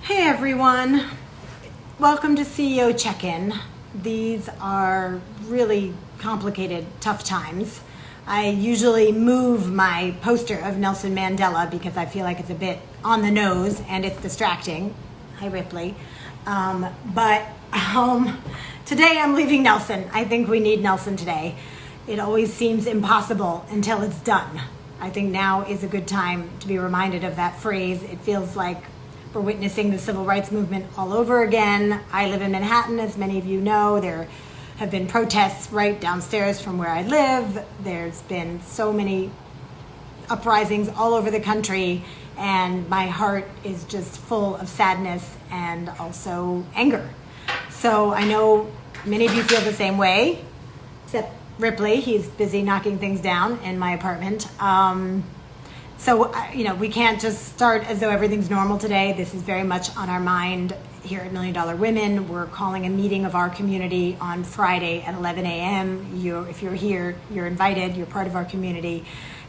Hey everyone, welcome to CEO Check-In. These are really complicated, tough times. I usually move my poster of Nelson Mandela because I feel like it's a bit on the nose and it's distracting. Hi Ripley. But today I'm leaving Nelson. I think we need Nelson today. It always seems impossible until it's done. I think now is a good time to be reminded of that phrase. It feels like we're witnessing the civil rights movement all over again. I live in Manhattan, as many of you know. There have been protests right downstairs from where I live. There's been so many uprisings all over the country, and my heart is just full of sadness and also anger. So I know many of you feel the same way, except Ripley. He's busy knocking things down in my apartment. So, we can't just start as though everything's normal today. This is very much on our mind here at $1 Million Women. We're calling a meeting of our community on Friday at 11 a.m. If you're here, you're invited. You're part of our community.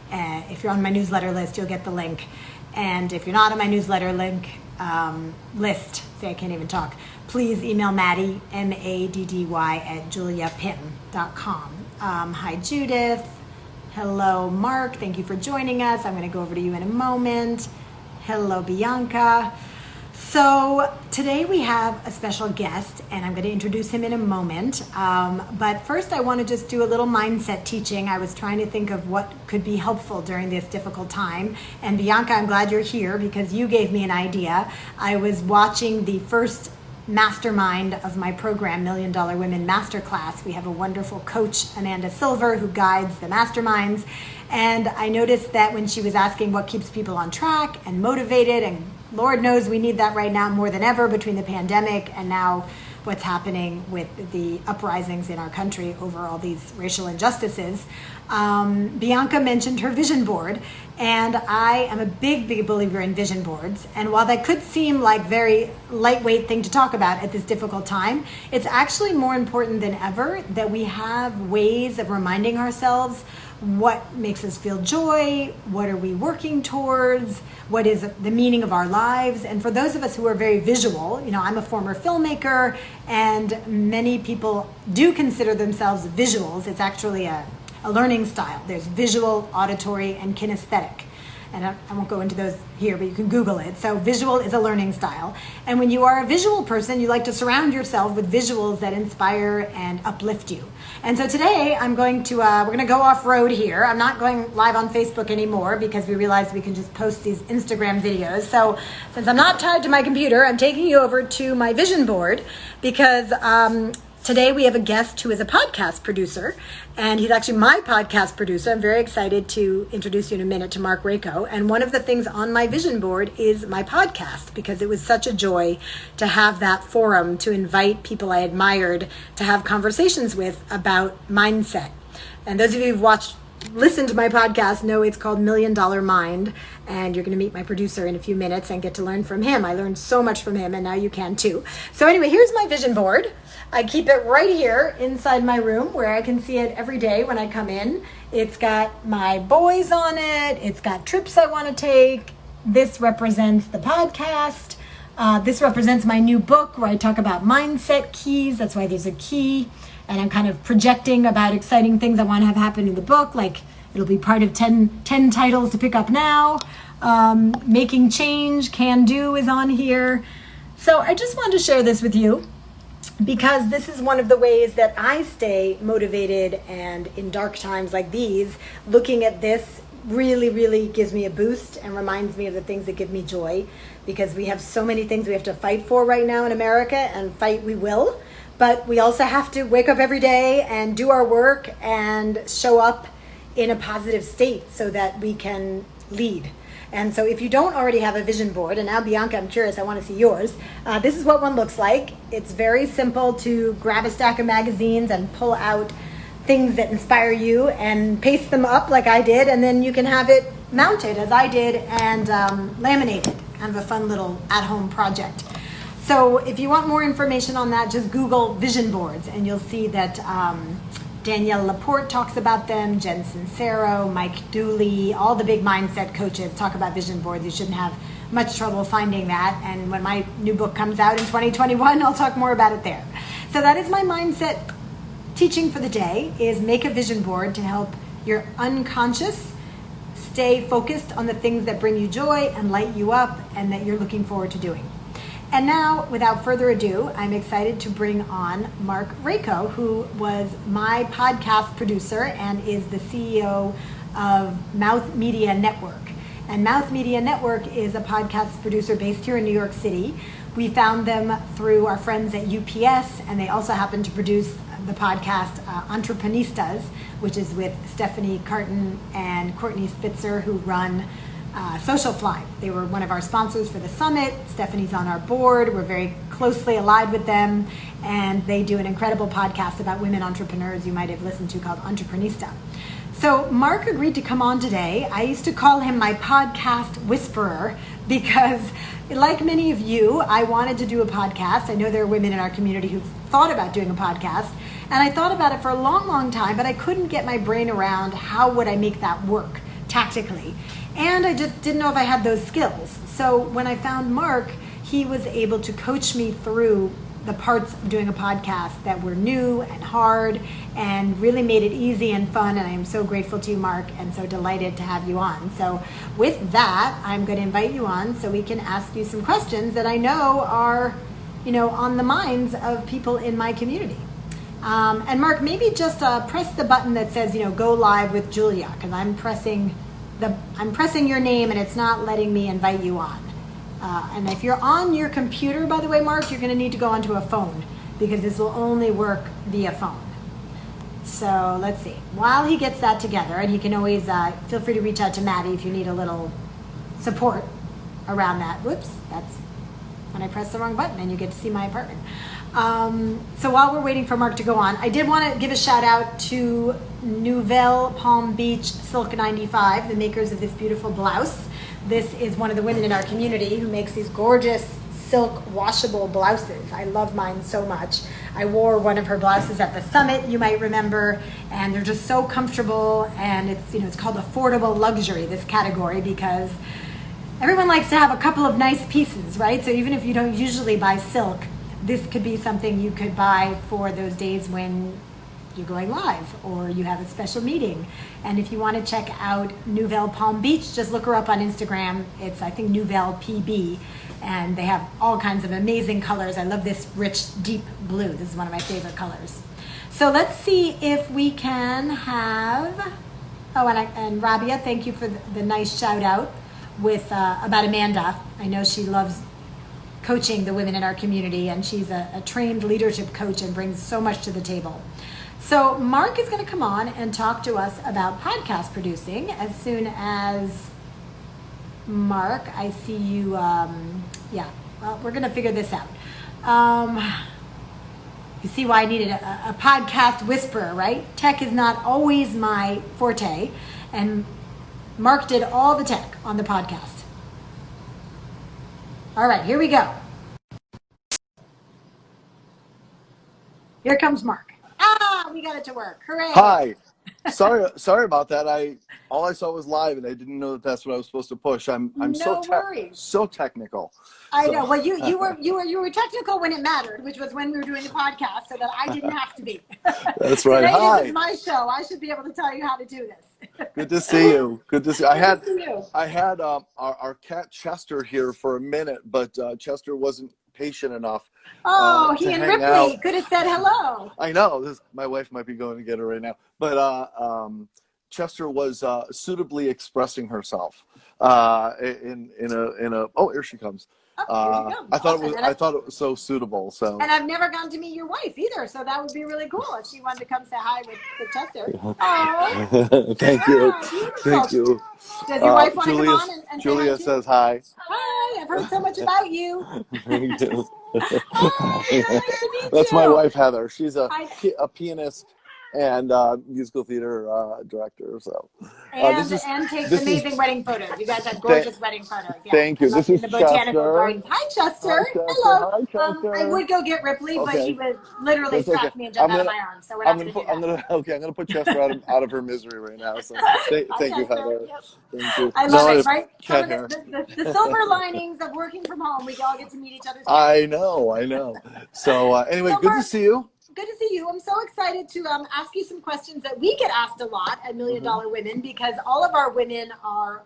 If you're on my newsletter list, you'll get the link. And if you're not on my newsletter list, I can't even talk, please email Maddie, Maddy, at juliapim.com. Hi, Judith. Hello, Marc. Thank you for joining us. I'm going to go over to you in a moment. Hello, Bianca. So today we have a special guest, and I'm going to introduce him in a moment. But first, I want to just do a little mindset teaching. I was trying to think of what could be helpful during this difficult time. And Bianca, I'm glad you're here because you gave me an idea. I was watching the first mastermind of my program, $1 Million Women Masterclass. We have a wonderful coach, Amanda Silver, who guides the masterminds. And I noticed that when she was asking what keeps people on track and motivated, and Lord knows we need that right now more than ever between the pandemic and now what's happening with the uprisings in our country over all these racial injustices. Bianca mentioned her vision board, and I am a big believer in vision boards. And while that could seem like very lightweight thing to talk about at this difficult time, it's actually more important than ever that we have ways of reminding ourselves what makes us feel joy, what are we working towards, what is the meaning of our lives. And for those of us who are very visual, I'm a former filmmaker, and many people do consider themselves visuals. It's actually a learning style. There's visual, auditory, and kinesthetic. And I won't go into those here, but you can Google it. So visual is a learning style. And when you are a visual person, you like to surround yourself with visuals that inspire and uplift you. And so today we're going to go off-road here. I'm not going live on Facebook anymore because we realized we can just post these Instagram videos. So since I'm not tied to my computer, I'm taking you over to my vision board because today we have a guest who is a podcast producer, and he's actually my podcast producer. I'm very excited to introduce you in a minute to Marc Raco. And one of the things on my vision board is my podcast, because it was such a joy to have that forum to invite people I admired to have conversations with about mindset. And those of you who've listened to my podcast know it's called $1 Million Mind, and you're going to meet my producer in a few minutes and get to learn from him. I learned so much from him, and now you can too. So anyway, here's my vision board. I keep it right here inside my room where I can see it every day when I come in. It's got my boys on it. It's got trips I want to take. This represents the podcast. This represents my new book where I talk about mindset keys. That's why there's a key. And I'm kind of projecting about exciting things I want to have happen in the book. Like it'll be part of 10 titles to pick up now. Making Change, Can Do is on here. So I just wanted to share this with you, because this is one of the ways that I stay motivated, and in dark times like these, looking at this really gives me a boost and reminds me of the things that give me joy, because we have so many things we have to fight for right now in America, and fight we will, but we also have to wake up every day and do our work and show up in a positive state so that we can lead. And so if you don't already have a vision board, and now Bianca, I'm curious, I want to see yours. This is what one looks like. It's very simple to grab a stack of magazines and pull out things that inspire you and paste them up like I did, and then you can have it mounted as I did and laminated. Kind of a fun little at-home project. So if you want more information on that, just Google vision boards, and you'll see that Danielle Laporte talks about them, Jen Sincero, Mike Dooley, all the big mindset coaches talk about vision boards. You shouldn't have much trouble finding that. And when my new book comes out in 2021, I'll talk more about it there. So that is my mindset teaching for the day, is make a vision board to help your unconscious stay focused on the things that bring you joy and light you up and that you're looking forward to doing. And now, without further ado, I'm excited to bring on Marc Raco, who was my podcast producer and is the CEO of Mouth Media Network. And Mouth Media Network is a podcast producer based here in New York City. We found them through our friends at UPS, and they also happen to produce the podcast Entreprenistas, which is with Stephanie Carton and Courtney Spitzer, who run Social Fly. They were one of our sponsors for the summit. Stephanie's on our board. We're very closely allied with them, and they do an incredible podcast about women entrepreneurs you might have listened to called Entreprenista. So Marc agreed to come on today. I used to call him my podcast whisperer because, like many of you, I wanted to do a podcast. I know there are women in our community who've thought about doing a podcast, and I thought about it for a long, long time, but I couldn't get my brain around how would I make that work tactically. And I just didn't know if I had those skills. So when I found Marc, he was able to coach me through the parts of doing a podcast that were new and hard and really made it easy and fun. And I am so grateful to you, Marc, and so delighted to have you on. So with that, I'm going to invite you on so we can ask you some questions that I know are, on the minds of people in my community. And Marc, maybe just press the button that says, go live with Julia, because I'm pressing your name and it's not letting me invite you on. And if you're on your computer, by the way, Marc, you're going to need to go onto a phone because this will only work via phone. So let's see. While he gets that together, and he can always feel free to reach out to Maddie if you need a little support around that. Whoops, that's when I press the wrong button and you get to see my apartment. So while we're waiting for Marc to go on, I did want to give a shout out to Nouvelle Palm Beach Silk 95, the makers of this beautiful blouse. This is one of the women in our community who makes these gorgeous silk washable blouses. I love mine so much. I wore one of her blouses at the summit, you might remember, and they're just so comfortable, and it's called affordable luxury, this category, because everyone likes to have a couple of nice pieces, right? So even if you don't usually buy silk, this could be something you could buy for those days when you're going live or you have a special meeting. And if you want to check out Nouvelle Palm Beach, just look her up on Instagram. It's, I think, Nouvelle PB, and they have all kinds of amazing colors. I love this rich, deep blue. This is one of my favorite colors. So let's see if we can have, and Rabia, thank you for the nice shout out with about Amanda. I know she loves coaching the women in our community, and she's a trained leadership coach and brings so much to the table. So Marc is going to come on and talk to us about podcast producing as soon as, Marc, I see you, well, we're going to figure this out. You see why I needed a podcast whisperer, right? Tech is not always my forte, and Marc did all the tech on the podcast. All right, here we go. Here comes Marc. We got it to work. Hooray. Hi. Sorry about that. All I saw was live, and I didn't know that that's what I was supposed to push. I'm no so technical. I know. Well, you were technical when it mattered, which was when we were doing the podcast, so that I didn't have to be. That's right. Today, Hi. this is my show. I should be able to tell you how to do this. Good to see you. Good to see you. I had our cat Chester here for a minute, but Chester wasn't patient enough. He and Ripley could have said hello. I know. My wife might be going to get her right now, but Chester was suitably expressing herself in a. Oh, here she comes. Oh, here she comes. I thought it was so suitable. So. And I've never gotten to meet your wife either, so that would be really cool if she wanted to come say hi with Chester. Oh, thank you. Thank you. Does your wife want to come on and Julia say hi says hi. Hi, I've heard so much about you. Thank you. Hi, nice to meet That's you. my wife, Heather. She's a pianist and musical theater director. So And takes this is amazing wedding photos. You guys have gorgeous wedding photos. Yeah, thank you. This in is the botanical Chester. gardens. Hi, Hi, Chester. Chester. Hello. Hi, Chester. I would go get Ripley, but he Okay, would literally that's okay. scratch me and jump out of my arms. So we're not going to do that. I'm gonna put Chester out of her misery right now. So thank you, Chester. Heather. Yep. Thank you. I love it, If right? Some of Cat the silver linings of working from home. We all get to meet each other's I know. So anyway, So good to Marc, see you. good to see you. I'm so excited to ask you some questions that we get asked a lot at Million Dollar Women, because all of our women are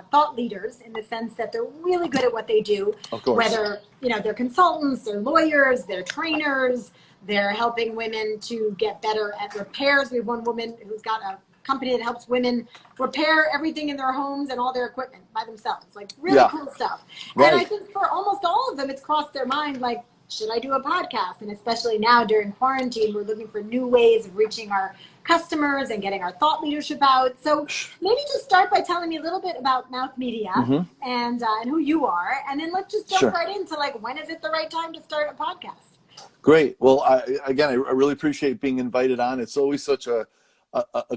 thought leaders in the sense that they're really good at what they do. Of course. Whether they're consultants, they're lawyers, they're trainers, they're helping women to get better at repairs. We have one woman who's got a company that helps women repair everything in their homes and all their equipment by themselves. Like really cool stuff. Right. And I think for almost all of them, it's crossed their mind like, should I do a podcast? And especially now during quarantine, we're looking for new ways of reaching our customers and getting our thought leadership out. So maybe just start by telling me a little bit about Mouth Media and who you are. And then let's just jump right into like, when is it the right time to start a podcast? Great. Well, I really appreciate being invited on. It's always such a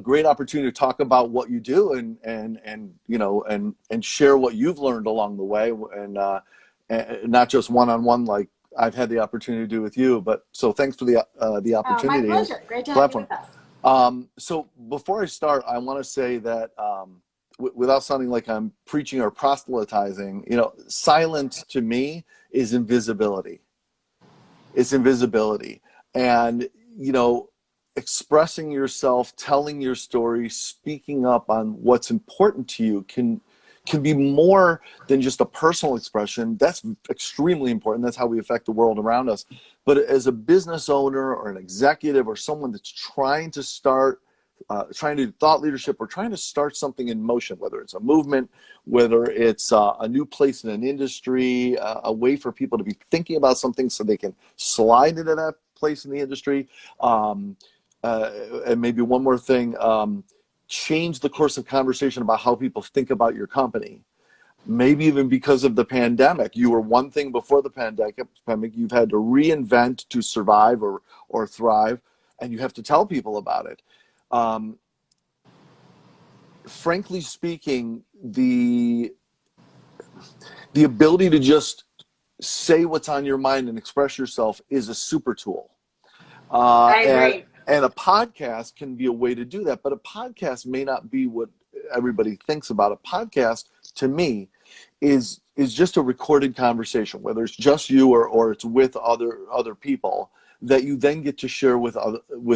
great opportunity to talk about what you do and share what you've learned along the way, and not just one-on-one like I've had the opportunity to do with you. But so thanks for the opportunity. My pleasure. Great to have you with us. So before I start, I want to say that without sounding like I'm preaching or proselytizing, silence to me is invisibility. It's invisibility. And, expressing yourself, telling your story, speaking up on what's important to you can be more than just a personal expression. That's extremely important. That's how we affect the world around us. But as a business owner or an executive or someone that's trying to do thought leadership or trying to start something in motion, whether it's a movement, whether it's a new place in an industry, a way for people to be thinking about something so they can slide into that place in the industry. And maybe one more thing, change the course of conversation about how people think about your company. Maybe even because of the pandemic, you were one thing before the pandemic, you've had to reinvent to survive or thrive, and you have to tell people about it. Frankly speaking, the ability to just say what's on your mind and express yourself is a super tool. I agree. And a podcast can be a way to do that, but a podcast may not be what everybody thinks about. A podcast, to me, is just a recorded conversation, whether it's just you or it's with other people that you then get to share with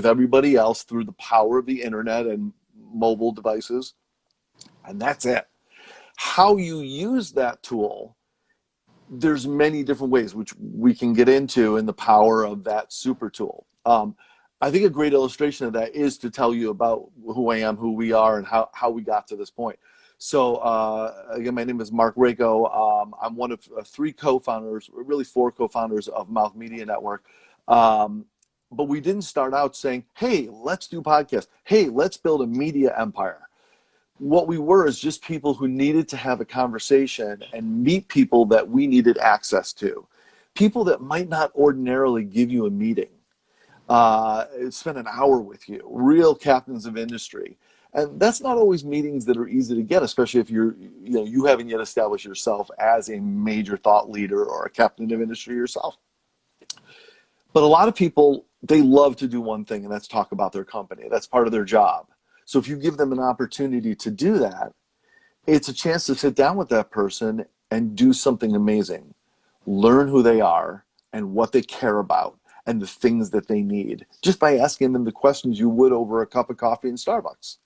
everybody else through the power of the internet and mobile devices, and that's it. How you use that tool, there's many different ways which we can get into in the power of that super tool. I think a great illustration of that is to tell you about who I am, who we are, and how we got to this point. So again, my name is Marc Raco. I'm one of three co-founders, really four co-founders of Mouth Media Network. But we didn't start out saying, hey, let's do podcasts. Hey, let's build a media empire. What we were is just people who needed to have a conversation and meet people that we needed access to. People that might not ordinarily give you a meeting. Spend an hour with you, real captains of industry. And that's not always meetings that are easy to get, especially if you haven't yet established yourself as a major thought leader or a captain of industry yourself. But a lot of people, they love to do one thing, and that's talk about their company. That's part of their job. So if you give them an opportunity to do that, it's a chance to sit down with that person and do something amazing. Learn who they are and what they care about and the things that they need, just by asking them the questions you would over a cup of coffee in Starbucks.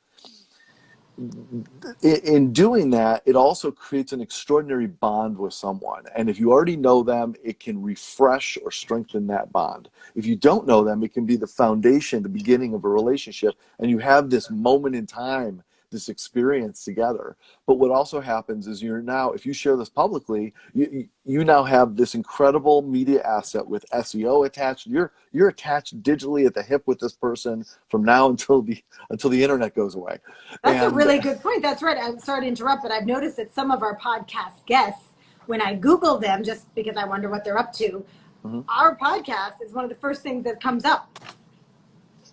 In doing that, it also creates an extraordinary bond with someone. And if you already know them, it can refresh or strengthen that bond. If you don't know them, it can be the foundation, the beginning of a relationship. And you have this moment in time, this experience together. But what also happens is if you share this publicly, you now have this incredible media asset with SEO attached. You're attached digitally at the hip with this person from now until the internet goes away. That's a really good point. That's right. I'm sorry to interrupt, but I've noticed that some of our podcast guests, when I Google them, just because I wonder what they're up to, our podcast is one of the first things that comes up.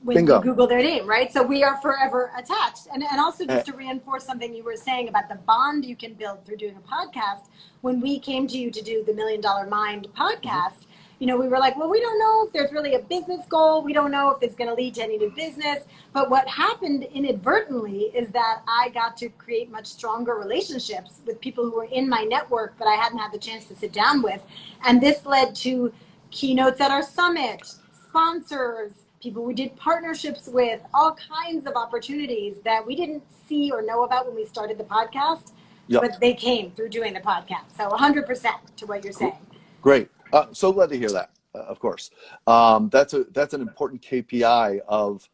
when you Bingo. Google their name, right? So we are forever attached. And also Eh, just to reinforce something you were saying about the bond you can build through doing a podcast, when we came to you to do the $1 Million Mind podcast, we were like, well, we don't know if there's really a business goal. We don't know if it's going to lead to any new business. But what happened inadvertently is that I got to create much stronger relationships with people who were in my network that I hadn't had the chance to sit down with. And this led to keynotes at our summit, sponsors, people we did partnerships with, all kinds of opportunities that we didn't see or know about when we started the podcast, Yep. but they came through doing the podcast. So 100% to what you're saying. Great. So glad to hear that, of course. That's an important KPI of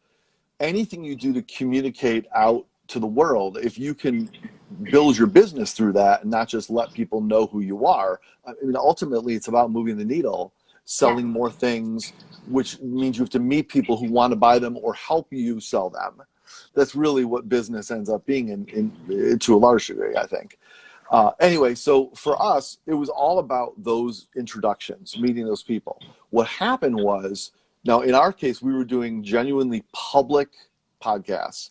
anything you do to communicate out to the world. If you can build your business through that and not just let people know who you are, I mean, ultimately it's about moving the needle, selling more things, which means you have to meet people who want to buy them or help you sell them. That's really what business ends up being in to a large degree, I think. Anyway, so for us, it was all about those introductions, meeting those people. What happened was, now in our case, we were doing genuinely public podcasts.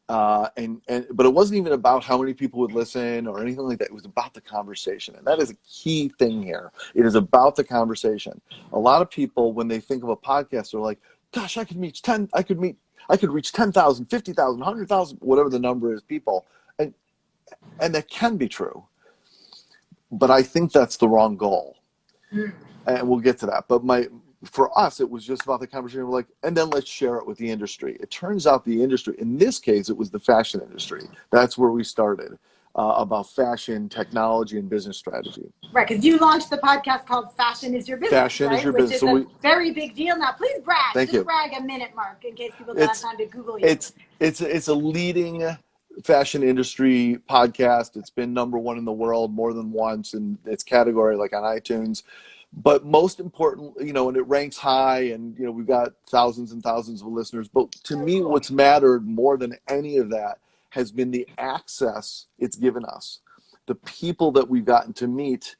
But it wasn't even about how many people would listen or anything like that. It was about the conversation. And that is a key thing here. It is about the conversation. A lot of people, when they think of a podcast, are like, gosh, I could reach 10,000, 50,000, 100,000, whatever the number is, people. And that can be true. But I think that's the wrong goal. And we'll get to that. But for us, it was just about the conversation. We're like, and then let's share it with the industry. It turns out the industry, in this case, it was the fashion industry. That's where we started, about fashion, technology, and business strategy. Right, because you launched the podcast called Fashion is Your Business, Fashion is Your Which Business. is a very big deal now. Please brag. Thank you. Brag a minute, Mark, in case people don't have time to Google you. It's a leading fashion industry podcast. It's been #1 in the world more than once in its category, like on iTunes. But most important, and it ranks high, and we've got thousands and thousands of listeners. But to me, what's mattered more than any of that has been the access it's given us, the people that we've gotten to meet,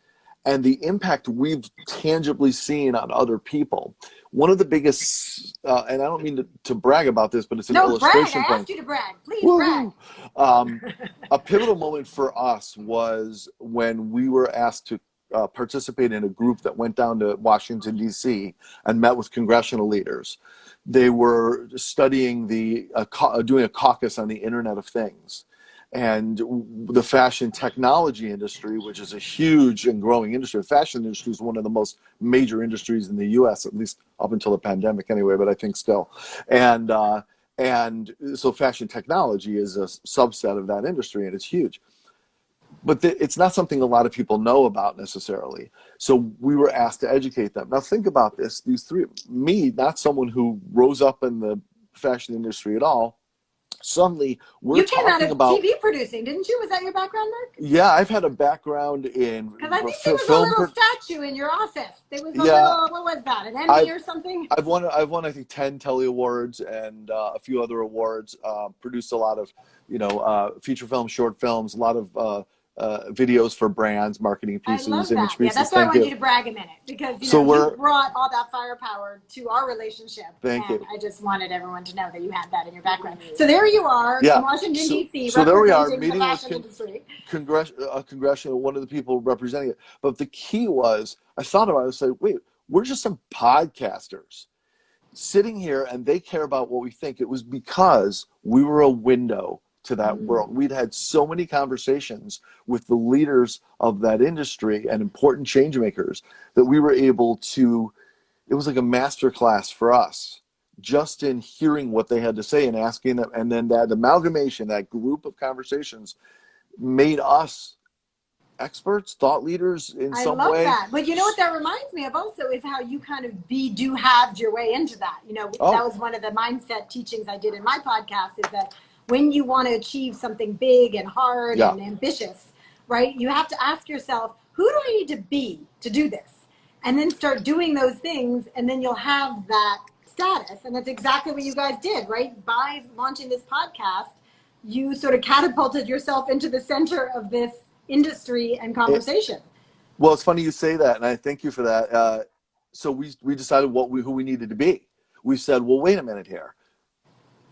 and the impact we've tangibly seen on other people. One of the biggest, and I don't mean to brag about this, but it's an illustration. I asked you to brag. Please brag. A pivotal moment for us was when we were asked to participate in a group that went down to Washington, D.C. and met with congressional leaders. They were studying doing a caucus on the Internet of Things. And the fashion technology industry, which is a huge and growing industry. The fashion industry is one of the most major industries in the U.S., at least up until the pandemic anyway, but I think still. And so fashion technology is a subset of that industry, and it's huge. But it's not something a lot of people know about necessarily. So we were asked to educate them. Now think about this. These three, me, not someone who rose up in the fashion industry at all, suddenly we're talking about... You came out of TV producing, didn't you? Was that your background, Mark? Yeah, I've had a background in... Because I think there was a little statue in your office. There was a little, what was that, an Emmy or something? I've won, I think, 10 Telly Awards and a few other awards. Produced a lot of, feature films, short films, a lot of videos for brands, marketing pieces, image pieces. Yeah, that's why I want you to brag a minute, because you brought all that firepower to our relationship. Thank you. I just wanted everyone to know that you had that in your background. So there you are in Washington, D.C. So there we are, meeting with congressional, one of the people representing it. But the key was, I thought about it, I said, wait, we're just some podcasters sitting here and they care about what we think. It was because we were a window to that world. We'd had so many conversations with the leaders of that industry and important change makers that we were able to, it was like a master class for us, just in hearing what they had to say and asking them. And then that amalgamation, that group of conversations made us experts, thought leaders in some way. I love that. But you know what that reminds me of also is how you kind of halved your way into that. That was one of the mindset teachings I did in my podcast, is that when you want to achieve something big and hard and ambitious, right, you have to ask yourself, who do I need to be to do this? And then start doing those things, and then you'll have that status. And that's exactly what you guys did, right? By launching this podcast, you sort of catapulted yourself into the center of this industry and conversation. Well, it's funny you say that, and I thank you for that. So we decided who we needed to be. We said, well, wait a minute here.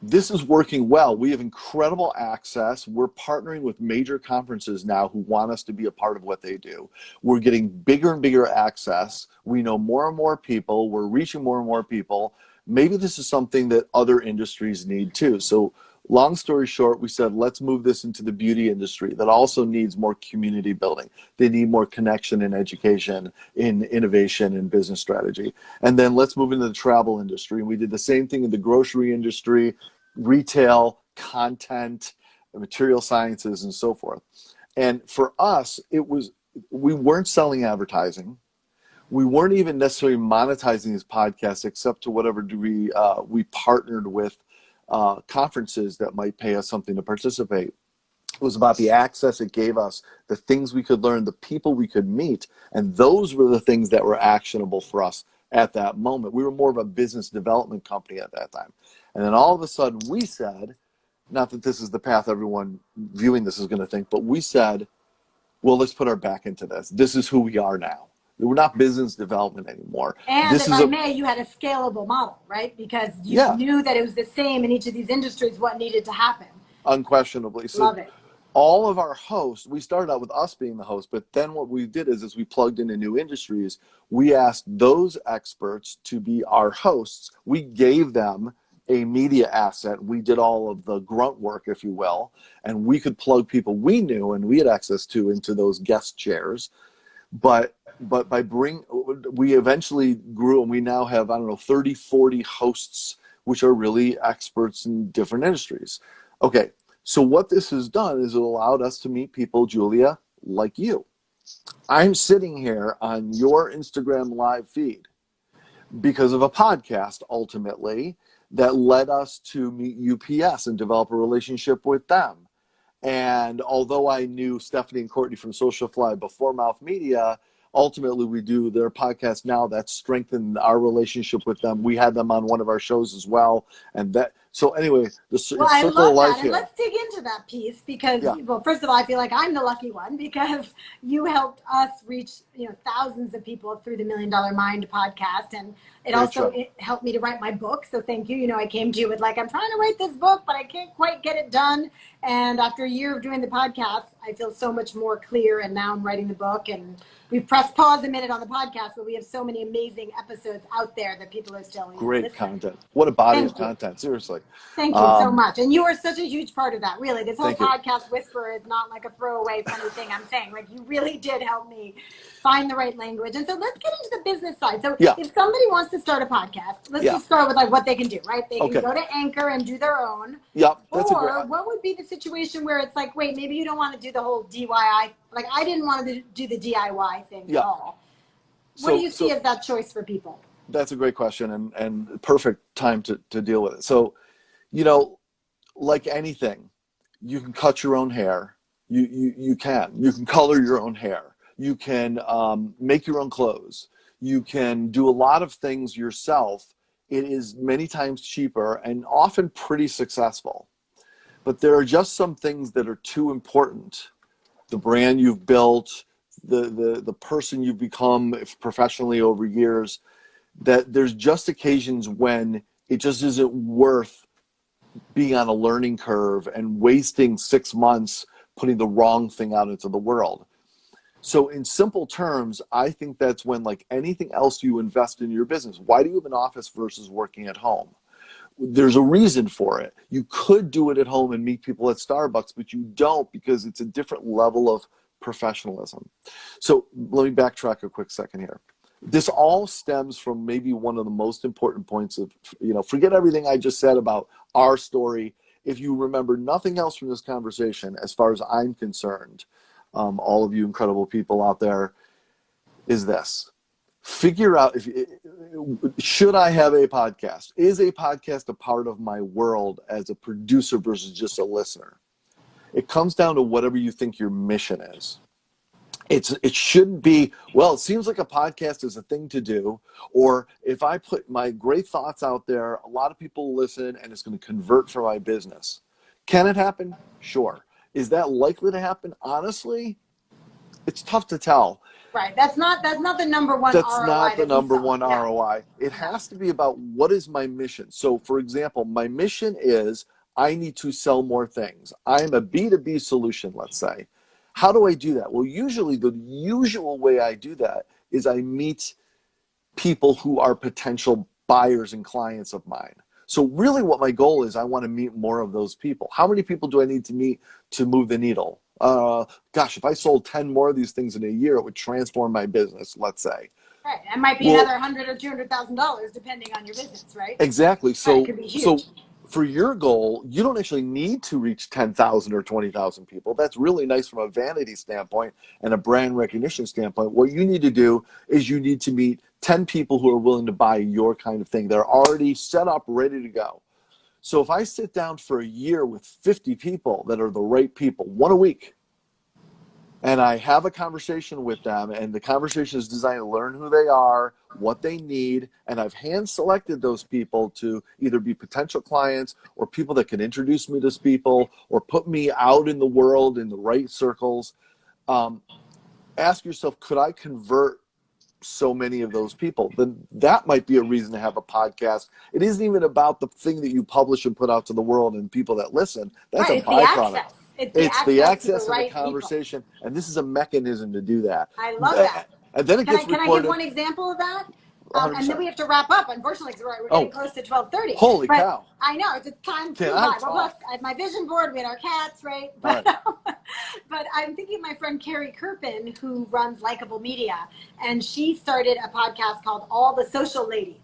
this is working well. We have incredible access. We're partnering with major conferences now who want us to be a part of what they do. We're getting bigger and bigger access. We know more and more people. We're reaching more and more people. Maybe this is something that other industries need too. So long story short, we said, let's move this into the beauty industry that also needs more community building. They need more connection in education, in innovation, and business strategy. And then let's move into the travel industry. And we did the same thing in the grocery industry, retail, content, material sciences, and so forth. And for us, we weren't selling advertising. We weren't even necessarily monetizing these podcasts except to whatever degree we partnered with conferences that might pay us something to participate. It was about the access it gave us, the things we could learn, the people we could meet, and those were the things that were actionable for us at that moment. We were more of a business development company at that time. And then all of a sudden we said, not that this is the path everyone viewing this is going to think, but we said, well, let's put our back into this. This is who we are now. We're not business development anymore. And if I may, you had a scalable model, right? Because you knew that it was the same in each of these industries, what needed to happen. Unquestionably. So love it. All of our hosts, we started out with us being the host, but then what we did is we plugged into new industries. We asked those experts to be our hosts. We gave them a media asset. We did all of the grunt work, if you will, and we could plug people we knew and we had access to into those guest chairs. But we eventually grew, and we now have, 30, 40 hosts, which are really experts in different industries. Okay, so what this has done is it allowed us to meet people, Julia, like you. I'm sitting here on your Instagram live feed because of a podcast, ultimately, that led us to meet UPS and develop a relationship with them. And although I knew Stephanie and Courtney from Social Fly before Mouth Media, ultimately we do their podcast now. That strengthened our relationship with them. We had them on one of our shows as well. And that, so anyway, I love that. And let's dig into that piece because, well, first of all, I feel like I'm the lucky one because you helped us reach, thousands of people through the $1 Million Mind podcast. And it helped me to write my book. So thank you. I came to you with I'm trying to write this book, but I can't quite get it done. And after a year of doing the podcast, I feel so much more clear. And now I'm writing the book, and we've pressed pause a minute on the podcast, but we have so many amazing episodes out there that people are still great content. What a body of content, seriously. Thank you so much. And you are such a huge part of that, really. This whole podcast whisper is not like a throwaway funny thing I'm saying. You really did help me find the right language. And so let's get into the business side. So if somebody wants to start a podcast, let's just start with what they can do, right? They can go to Anchor and do their own. Yep. Or what would be the situation where it's wait, maybe you don't want to do the whole DIY. I didn't want to do the DIY thing at all. What do you see as that choice for people? That's a great question and perfect time to deal with it. So, like anything, you can cut your own hair. You can color your own hair. You can make your own clothes. You can do a lot of things yourself. It is many times cheaper and often pretty successful. But there are just some things that are too important. The brand you've built, the person you've become professionally over years, that there's just occasions when it just isn't worth being on a learning curve and wasting 6 months putting the wrong thing out into the world. So in simple terms, I think that's when, like anything else you invest in your business, why do you have an office versus working at home? There's a reason for it. You could do it at home and meet people at Starbucks, but you don't because it's a different level of professionalism. So let me backtrack a quick second here. This all stems from maybe one of the most important points of, forget everything I just said about our story. If you remember nothing else from this conversation, as far as I'm concerned, all of you incredible people out there, is this. Figure out, should I have a podcast? Is a podcast a part of my world as a producer versus just a listener? It comes down to whatever you think your mission is. It shouldn't be, well, it seems like a podcast is a thing to do, or if I put my great thoughts out there, a lot of people listen and it's going to convert for my business. Can it happen? Sure. Is that likely to happen? Honestly, it's tough to tell. Right. That's not the number one That's ROI not the that we number saw. one Yeah. ROI. It has to be about what is my mission. So, for example, my mission is I need to sell more things. I'm a B2B solution, let's say. How do I do that? Well, usually the usual way I do that is I meet people who are potential buyers and clients of mine. So really what my goal is, I want to meet more of those people. How many people do I need to meet to move the needle? Gosh, if I sold 10 more of these things in a year, it would transform my business, let's say. Right. It might be another $100,000 or $200,000 depending on your business, right? Exactly. Right. It could be huge. So for your goal, you don't actually need to reach 10,000 or 20,000 people. That's really nice from a vanity standpoint and a brand recognition standpoint. What you need to do is you need to meet 10 people who are willing to buy your kind of thing. They're already set up, ready to go. So if I sit down for a year with 50 people that are the right people, one a week, and I have a conversation with them, and the conversation is designed to learn who they are, what they need, and I've hand-selected those people to either be potential clients or people that can introduce me to people or put me out in the world in the right circles. Ask yourself, could I convert so many of those people? Then that might be a reason to have a podcast. It isn't even about the thing that you publish and put out to the world and people that listen. That's right. a byproduct. It's The the access to the and the right conversation, and this is a mechanism to do that. I love that. And then it gets Can I recorded. give one example of that? 100%. And then we have to wrap up, unfortunately, because we're getting close to 12:30. Holy cow. I know, it's a time flew Can I by. Well, plus, talk? I had my vision board, we had our cats, right? Right. But I'm thinking of my friend Carrie Kirpin, who runs Likeable Media, and she started a podcast called All the Social Ladies.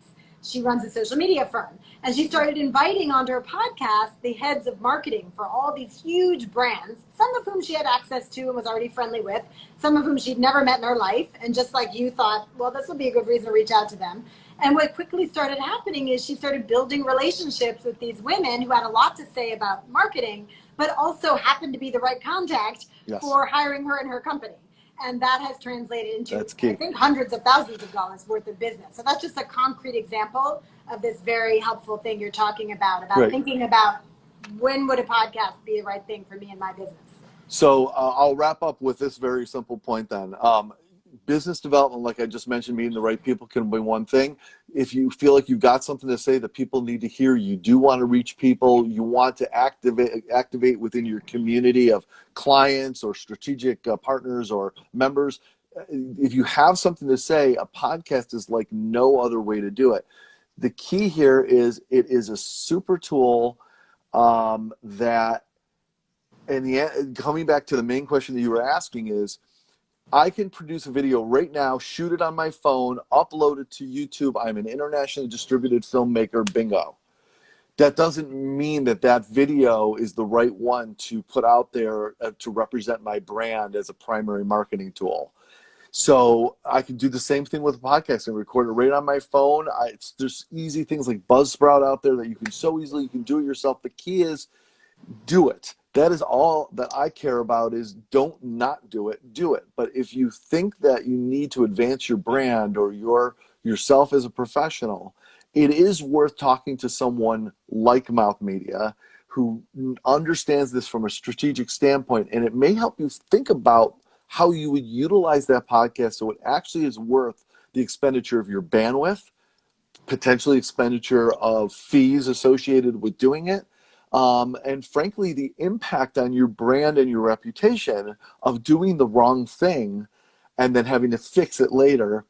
She runs a social media firm, and she started inviting onto her podcast the heads of marketing for all these huge brands, some of whom she had access to and was already friendly with, some of whom she'd never met in her life, and just like you thought, well, this would be a good reason to reach out to them. And what quickly started happening is she started building relationships with these women who had a lot to say about marketing, but also happened to be the right contact for hiring her in her company. And that has translated into, I think, hundreds of thousands of dollars worth of business. So that's just a concrete example of this very helpful thing you're talking about thinking about when would a podcast be the right thing for me and my business. So I'll wrap up with this very simple point then. Business development, like I just mentioned, meeting the right people can be one thing. If you feel like you've got something to say that people need to hear, you do want to reach people, you want to activate within your community of clients or strategic partners or members. If you have something to say, a podcast is like no other way to do it. The key here is it is a super tool that, in the end, coming back to the main question that you were asking is, I can produce a video right now, shoot it on my phone, upload it to YouTube. I'm an internationally distributed filmmaker, bingo. That doesn't mean that that video is the right one to put out there to represent my brand as a primary marketing tool. So I can do the same thing with a podcast and record it right on my phone. There's easy things like Buzzsprout out there that you can you can do it yourself. The key is do it. That is all that I care about, is don't not do it, do it. But if you think that you need to advance your brand or yourself as a professional, it is worth talking to someone like Mouth Media who understands this from a strategic standpoint, and it may help you think about how you would utilize that podcast so it actually is worth the expenditure of your bandwidth, potentially expenditure of fees associated with doing it, and frankly, the impact on your brand and your reputation of doing the wrong thing and then having to fix it later.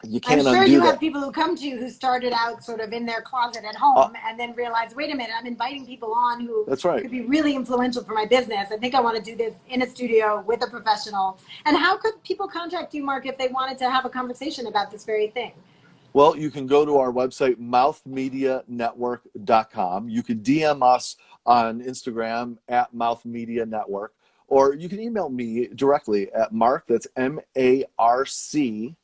You can't undo that. I'm sure you have people who come to you who started out sort of in their closet at home and then realize, wait a minute, I'm inviting people on who could be really influential for my business. I think I want to do this in a studio with a professional. And how could people contact you, Marc, if they wanted to have a conversation about this very thing? Well, you can go to our website, mouthmedianetwork.com. You can DM us on Instagram at mouthmedianetwork, or you can email me directly at Marc, that's MARC,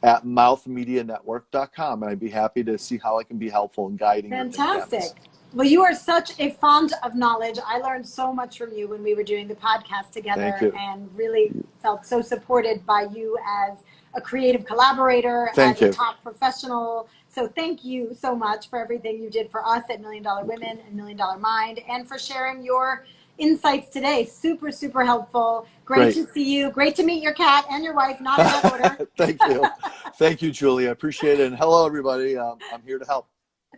at mouthmedianetwork.com, and I'd be happy to see how I can be helpful in guiding you. Fantastic. Well, you are such a font of knowledge. I learned so much from you when we were doing the podcast together, and really felt so supported by you as a creative collaborator, as a top professional. So thank you so much for everything you did for us at $1 Million Women and $1 Million Mind, and for sharing your insights today. Super, super helpful. Great Great. to see you. Great to meet your cat and your wife, not in that order. Thank you. Thank you, Julie. I appreciate it. And hello, everybody. I'm here to help.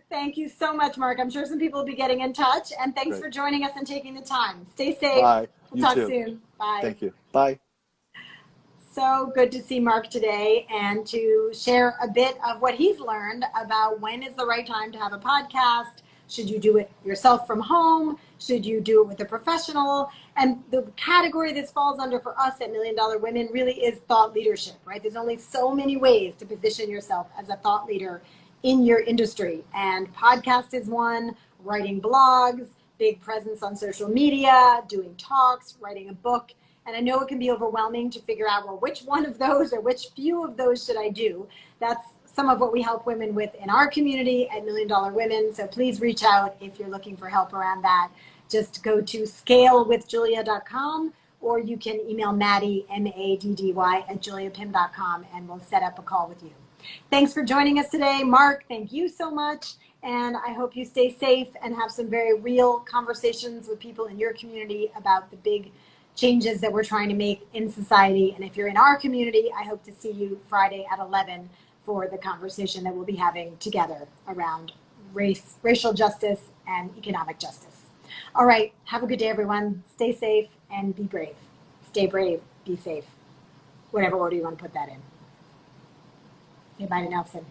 Thank you so much, Mark. I'm sure some people will be getting in touch. And thanks Great. for joining us and taking the time. Stay safe. Bye. We'll You talk too. soon. Bye. Thank you. Bye. So good to see Mark today and to share a bit of what he's learned about when is the right time to have a podcast. Should you do it yourself from home? Should you do it with a professional? And the category this falls under for us at Million Dollar Women really is thought leadership, right? There's only so many ways to position yourself as a thought leader in your industry. And podcast is one, writing blogs, big presence on social media, doing talks, writing a book. And I know it can be overwhelming to figure out, well, which one of those or which few of those should I do? That's some of what we help women with in our community at Million Dollar Women. So please reach out if you're looking for help around that. Just go to scalewithjulia.com, or you can email Maddie, M-A-D-D-Y, at juliapim.com, and we'll set up a call with you. Thanks for joining us today. Mark, thank you so much. And I hope you stay safe and have some very real conversations with people in your community about the big changes that we're trying to make in society. And if you're in our community, I hope to see you Friday at 11 for the conversation that we'll be having together around racial justice and economic justice. All right. Have a good day, everyone. Stay safe and be brave. Stay brave, be safe. Whatever order you want to put that in. Say bye to Nelson.